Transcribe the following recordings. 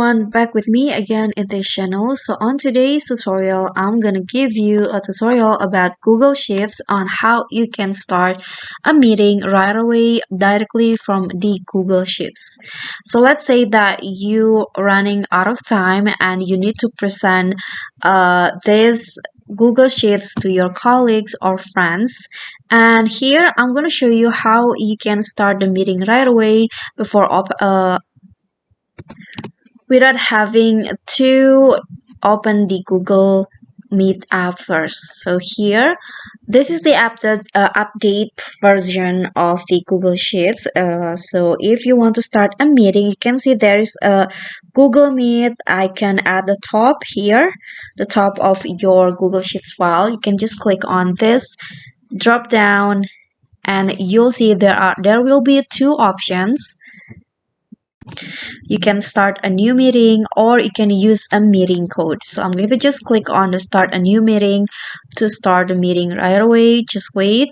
everyone, back with me again in this channel. So on today's tutorial, I'm gonna give you a tutorial about Google Sheets on how you can start a meeting right away directly from the Google Sheets. So let's say that you running out of time and you need to present this Google Sheets to your colleagues or friends. And here I'm going to show you how you can start the meeting right away before without having to open the Google Meet app first. So here, this is the update version of the Google Sheets. So if you want to start a meeting, you can see there is a Google Meet icon at the top here, the top of your Google Sheets file. You can just click on this drop down and you'll see there will be two options. You can start a new meeting or you can use a meeting code. So I'm going to just click on the start a new meeting to start the meeting right away. Just wait.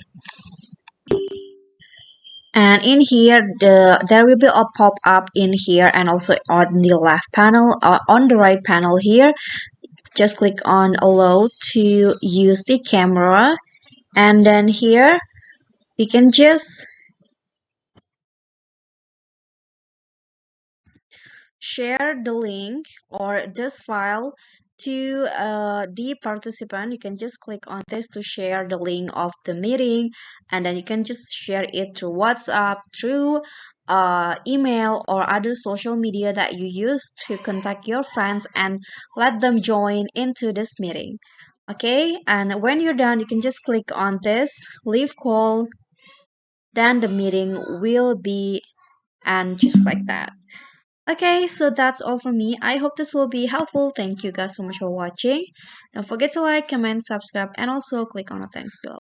And in here, there will be a pop-up in here and also on the left panel, on the right panel here. Just click on allow to use the camera. And then here, we can just share the link or this file to the participant. You can just click on this to share the link of the meeting, and then you can just share it through WhatsApp, through email or other social media that you use to contact your friends and let them join into this meeting. Okay, and when you're done, you can just click on this leave call, then the meeting will be and just like that. Okay, so that's all from me. I hope this will be helpful. Thank you guys so much for watching. Don't forget to like, comment, subscribe, and also click on the thanks below.